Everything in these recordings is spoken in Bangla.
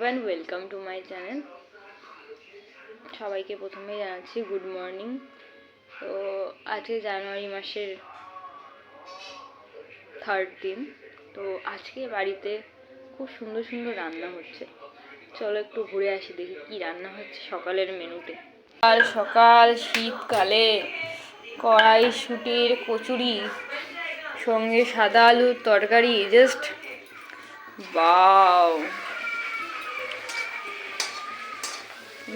And welcome to my channel. সবাইকে প্রথমে জানাচ্ছি গুড মর্নিং। তো আজকে জানুয়ারি মাসের 3rd দিন। তো আজকে বাড়িতে খুব সুন্দর সুন্দর রান্না হচ্ছে। চলো একটু ঘুরে আসি, দেখি কি রান্না হচ্ছে সকালের মেনুতে। সকাল সকাল শীতকালে কড়াইশুঁটির কচুরি সঙ্গে সাদা আলুর তরকারি, জাস্ট বাও।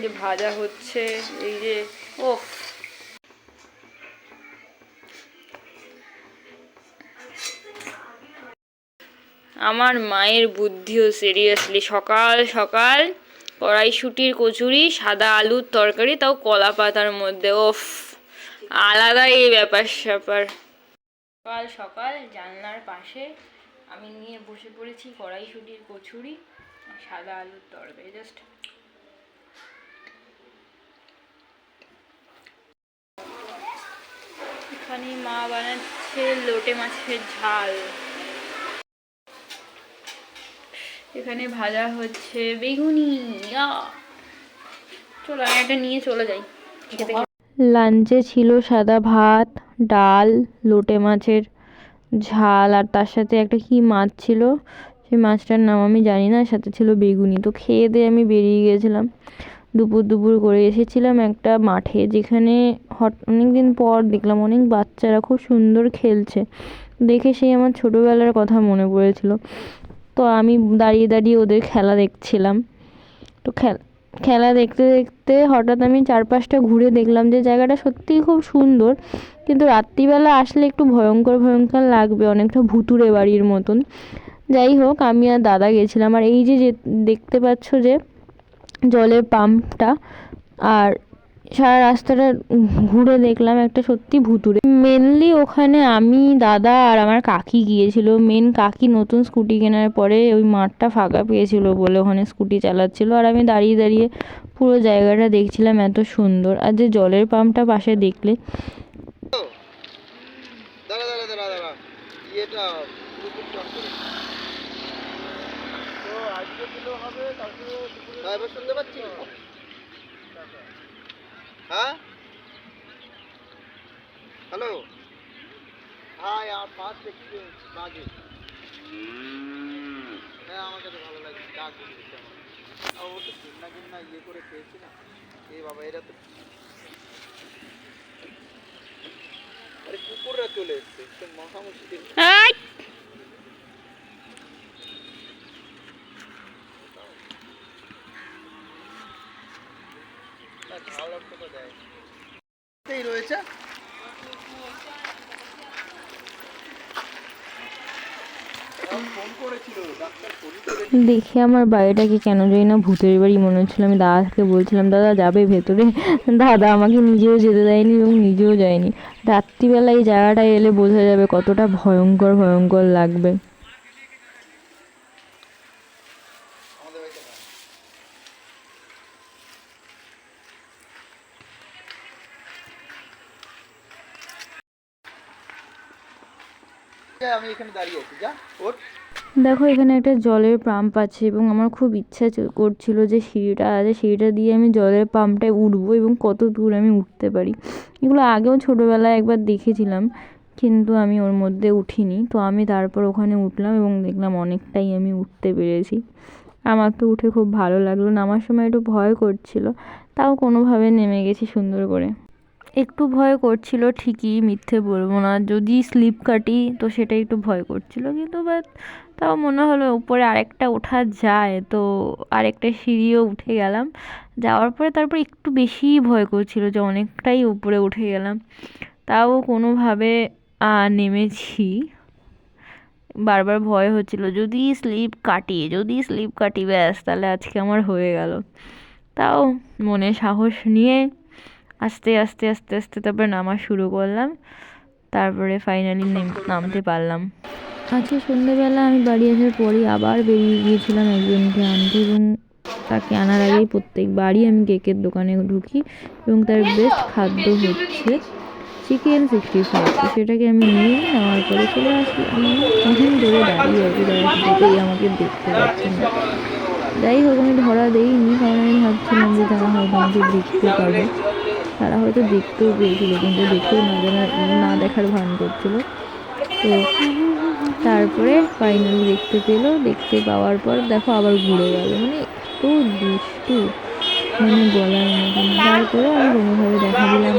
যে ভাজা হচ্ছে, এই যে ওফ, আমার মায়ের বুদ্ধিও সিরিয়াসলি। সকাল সকাল কড়াইশুঁটির কচুরি, সাদা আলুর তরকারি, তাও কলা পাতার মধ্যে। ওফ, আলাদা এই ব্যাপার স্যাপার। সকাল সকাল জানলার পাশে আমি নিয়ে বসে পড়েছি কড়াইশুঁটির কচুরি, সাদা আলুর তরকারি। জাস্ট এখানে মা বানাচ্ছে লোটে মাছের ঝাল। এখানে ভাজা হচ্ছে বেগুনি। চলো আমি একটা নিয়ে চলে যাই। লাঞ্চে ছিল সাদা ভাত, ডাল, লোটে মাছের ঝাল, আর তার সাথে একটা কি মাছ ছিল, সেই মাছটার নাম আমি জানি না, সাথে ছিল বেগুনি। তো খেয়ে দিয়ে আমি বেরিয়ে গিয়েছিলাম। দুপুর করে এসেছিলাম একটা মাঠে, যেখানে অনেকদিন পর দেখলাম অনেক বাচ্চারা খুব সুন্দর খেলছে। দেখে সেই আমার ছোটোবেলার কথা মনে পড়েছিল। তো আমি দাঁড়িয়ে দাঁড়িয়ে ওদের খেলা দেখছিলাম। তো খেলা দেখতে দেখতে হঠাৎ আমি চারপাশটা ঘুরে দেখলাম যে জায়গাটা সত্যিই খুব সুন্দর, কিন্তু রাত্রিবেলা আসলে একটু ভয়ঙ্কর ভয়ঙ্কর লাগবে, অনেকটা ভুতুড়ে বাড়ির মতন। যাই হোক, আমি আর দাদা গেছিলাম। আর এই যে দেখতে পাচ্ছ যে জলের পাম্পটা, আর সারা রাস্তাটা ঘুরে দেখলাম একটা সত্যি ভুতুড়ে। মেনলি ওখানে আমি, দাদা আর আমার কাকি গিয়েছিল। মেন কাকি নতুন স্কুটি কেনার পরে ওই মাঠটা ফাঁকা পেয়েছিল বলে ওখানে স্কুটি চালাচ্ছিল, আর আমি দাঁড়িয়ে দাঁড়িয়ে পুরো জায়গাটা দেখছিলাম, এত সুন্দর। আর যে জলের পাম্পটা পাশে দেখলে, শুনতে পাচ্ছি। হ্যাঁ, হ্যালো, হ্যাঁ, আর পাঁচ দেখছি বাজে। হ্যাঁ, আমার কাছে ভালো লাগে ডাক দিচ্ছে আমার। ও তো কিন্না ইয়ে করে খেয়েছি না। এ বাবা, এরা তো আরে কুকুররা চলে এসছে, তো মশা মুশকিল। রয়েছে। দেখে আমার বাড়িটাকে কেন জানি না ভূতের বাড়ি মনে হচ্ছিলো। আমি দাদাকে বলছিলাম, দাদা যাবে ভেতরে? দাদা আমাকে নিজেও যেতে দেয়নি এবং নিজেও যায়নি। রাত্রিবেলা এই জায়গাটায় এলে বোঝা যাবে কতটা ভয়ঙ্কর ভয়ঙ্কর লাগবে। আমি এখানে দাঁড়িয়ে আছি, যা ওঠ। দেখো এখানে একটা জলের পাম্প আছে, এবং আমার খুব ইচ্ছা করছিল যে সিঁড়িটা আছে, সিঁড়িটা দিয়ে আমি জলের পাম্পটায় উঠবো এবং কত দূর আমি উঠতে পারি। এগুলো আগেও ছোটোবেলায় একবার দেখেছিলাম, কিন্তু আমি ওর মধ্যে উঠিনি। তো আমি তারপর ওখানে উঠলাম এবং দেখলাম অনেকটাই আমি উঠতে পেরেছি। আমার তো উঠে খুব ভালো লাগলো। নামার সময় একটু ভয় করছিল, তাও কোনোভাবে নেমে গেছি সুন্দর করে। একটু ভয় করছিল ঠিকই, মিথ্যে বলবো না। যদি স্লিপ কাটি তো সেটা একটু ভয় করছিল, কিন্তু তাও মনে হলো উপরে আরেকটা ওঠা যায়, তো আরেকটা সিঁড়িও উঠে গেলাম। যাওয়ার পরে তারপর একটু বেশিই ভয় করছিল যে অনেকটাই উপরে উঠে গেলাম, তাও কোনোভাবে নেমেছি। বারবার ভয় হচ্ছিল যদি স্লিপ কাটি ব্যাস, তাহলে আজকে আমার হয়ে গেল। তাও মনে সাহস নিয়ে আস্তে আস্তে আস্তে আস্তে তারপরে নামা শুরু করলাম। তারপরে ফাইনালি নামতে পারলাম। আজকে সন্ধ্যেবেলা আমি বাড়ি আসার পরেই আবার বেরিয়ে গিয়েছিলাম একজনকে আনতে, এবং তাকে আনার আগেই প্রত্যেকবারই আমি কেকের দোকানে ঢুকি, এবং তার বেস্ট খাদ্য হচ্ছে চিকেন 65। তো সেটাকে আমি নিয়ে নেওয়ার পরে চলে আসি। আমি কখন ধরে দাঁড়িয়ে আছি, তারা কিছুতেই আমাকে দেখতে পাচ্ছেন না। যাই হোক আমি ধরা দেইনি, কারণ আমি ভাবছিলাম যে তারা হয়তো আমাকে দেখতে পাবে, তারা হয়তো দেখতেও পেয়েছিল কিন্তু দেখেও না দেখার ভান করছিল। তো তারপরে ফাইনালি দেখতে পেলো, দেখতে পাওয়ার পর দেখো আবার ঘুরে গেল, মানে এত দুষ্টু মানে বলার মতন। তারপরে আমি কোনোভাবে দেখা দিলাম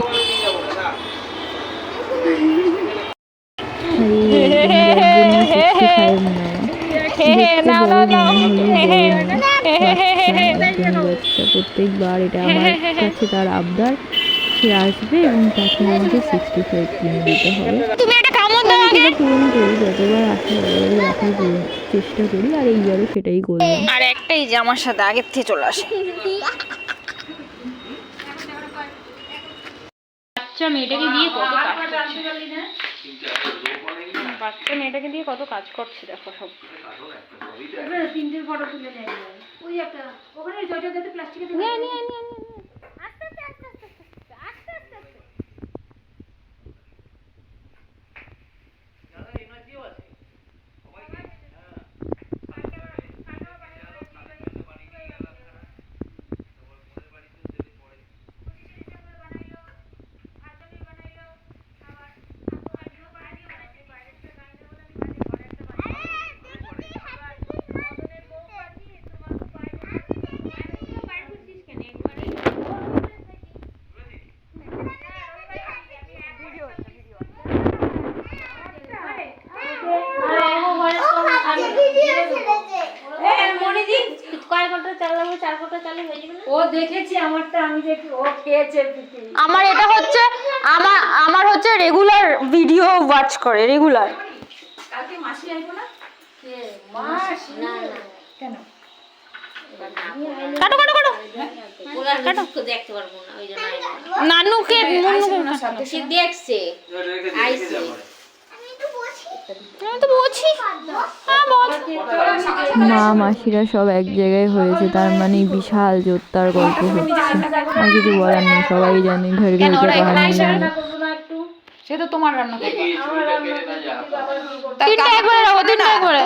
প্রত্যেকবার এটা আমার কাছে তার আবদার, সে আসবে এবং তাকে আমাকে 65 কিনে দিতে হবে। সেটা পূরণ করি, যতবার আসে ততবারই রাখার চেষ্টা করি, আর এইবারও সেটাই করলাম। আর একটাই যে আমার সাথে আগের থেকে চলে আসে। বাচ্চা মেয়েটাকে দিয়ে কত কাজ করছে, বাচ্চা মেয়েটাকে দিয়ে কত কাজ করছে দেখো সব। তিনটের ফটো তুলে নেয় ওই একটা ওখানে জয়টাতে প্লাস্টিকে দিয়ে আস্তে আস্তে আস্তে আস্তে আস্তে আস্তে আস্তে। আমার এটা হচ্ছে আমার হচ্ছে রেগুলার ভিডিও ওয়াচ করে রেগুলার। কালকে মাসি আইবো না? কে মাসি? না না কেন? কাটো কাটো কাটো কাটো দেখতে পারবো না ওই জন্য নানুকে সে দেখছে আইছে। মা মাসিরা সব এক জায়গায় হয়েছে, তার মানে বিশাল জোরদার গল্প হচ্ছে, আর কিছু বলার নেই, সবাই জানে ঘর ঘর কে কাহানি জানে। সে তো তোমার রান্না করবে,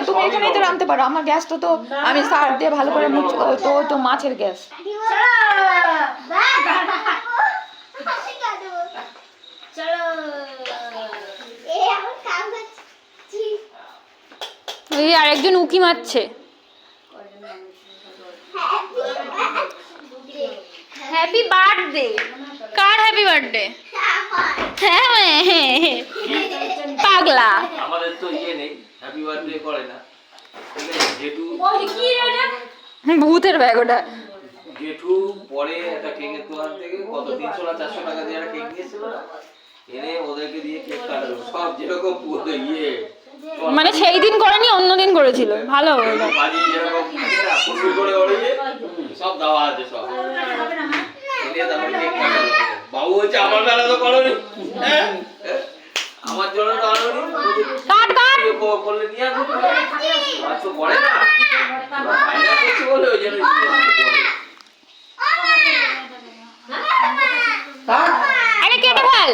তুমি এখানেই তো রাঁধতে পারো। আমার গ্যাস তো আমি সার দিয়ে ভালো করে তো মাছের গ্যাস। ওই আরেকজন উকি মারছে। Happy birthday. কার হ্যাপি বার্থডে? পাগলা আমাদের তো ইয়ে নেই, হ্যাপি বার্থডে করে না। জেঠু ভূতের ব্যাগ ওটা। জেঠু পরে একটা কেকের দোকান থেকে কত 300 না 400 টাকা দিয়ে একটা কেক নিয়েছিল না, এনে ওদেরকে দিয়ে কেক কাটালো সব যেরকম ইয়ে মানে সেই দিন করেনি, অন্য দিন করেছিল। ভালো বাজি যেরকম ফুলফুল করে ওড়িয়ে সব দেওয়া আছে সব এনে তারপর কেক কাটালো। বাবু হচ্ছে আমার বেলা তো করনি, আমার জন্য তো আনোনি, কাট কাট করলে নিয়ে আসবো আর তো পড়ে না ফাইনাল করছি বলে ওই জন্য আরে কেটে ফেল।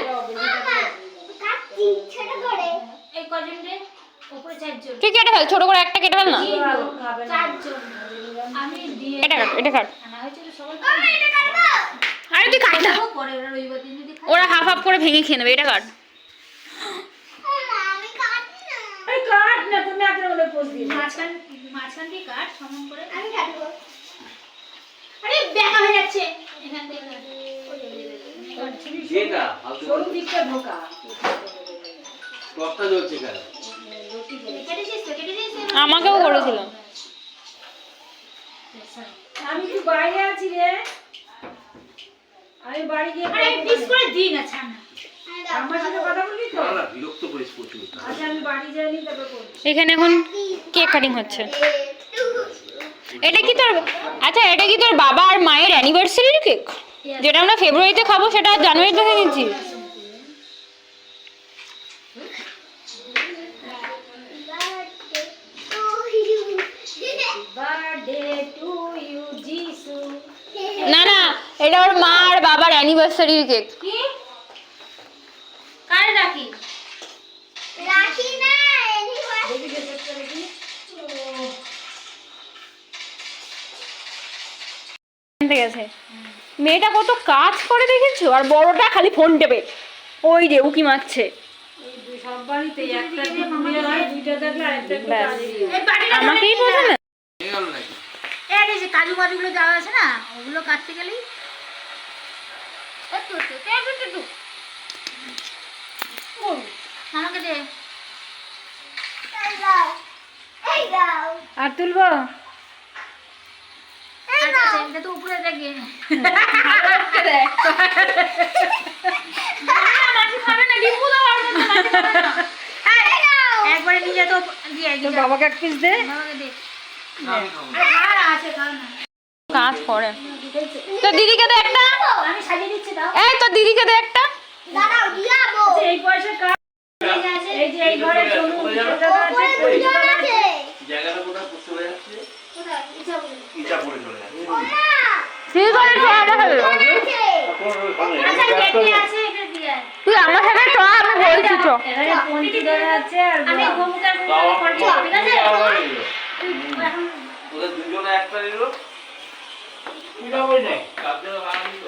তুই কেটে ফেল, ছোট করে একটা কেটে ফেল না। এটা কাট, এটা কাট। আরে তুই কাট না, ওরা হাফ হাফ করে ভেঙে খেয়ে নেবে। এটা কাট। আমাকেও করেছিল। আমি তো বাইরে আছি রে, আমি বাড়ি গিয়ে পিস করে দিই না ছানা। আমার সাথে কথা বললি তো? না বিরক্ত করিস প্রচুর। আচ্ছা আমি বাড়ি যাইনি তবে করব। এখানে এখন কেক কাটিং হচ্ছে। এটা কি তোর, আচ্ছা এটা কি তোর বাবা আর মায়ের অ্যানিভার্সারির কেক? যেটা আমরা ফেব্রুয়ারিতে খাবো সেটা জানুয়ারিতে খেয়েছি। না না, এটা ওর মা আর বাবার অ্যানিভার্সারির কেক। কি? কার রাখি? রাখি না, অ্যানিভার্সারি। আনতে গেছে। মেয়েটা কত কাজ করে দেখেছো, আর বড়টা খালি ফোন টেপে ওই রে উকি মারছে। সব বাড়িতেই একটা মেয়ে হয়, দুইটা থাকলে আরেকটা একটু ব্যাস। কাজে দিয়ে। আমাকেই বোঝে না। হয়ে গেল নাকি? এই যে কাজু বাজুগুলো যাওয়া আছে না, ওগুলো কাটতে গেলেই একটু একটু একটু একটু একটু আমাকে দে। আর তুলবো? আচ্ছা, এটা তো উপরে দেখে একবারে নিজে তো দিয়ে তোর বাবাকে এক পিস দে। বাবাকে দে। না, আমি খাবো না। আর আছে খাও না। কাজ করে। তো দিদিকে দে একটা। আমি সাজিয়ে দিচ্ছি দাও। এই তো দিদিকে দে একটা। এই পয়সা কার? এই যে এই ঘরে চলুন আছে। জায়গাটা কোথায় চলে যাচ্ছে? ইচ্ছাপুরে চলে যাচ্ছে। তুই করে তো আমার সাথে। আচ্ছা কেটে আছে এটা দিয়ে। তুই আমার সাথে তো আমি বলছি তো। এখানে পঞ্চি ধরে আছে আর আমি ঘুমুটার করছি ঠিক আছে? এখন ওদের দুজনে একটা নিল। কি হবে না? কাজে ভাড়া নিল।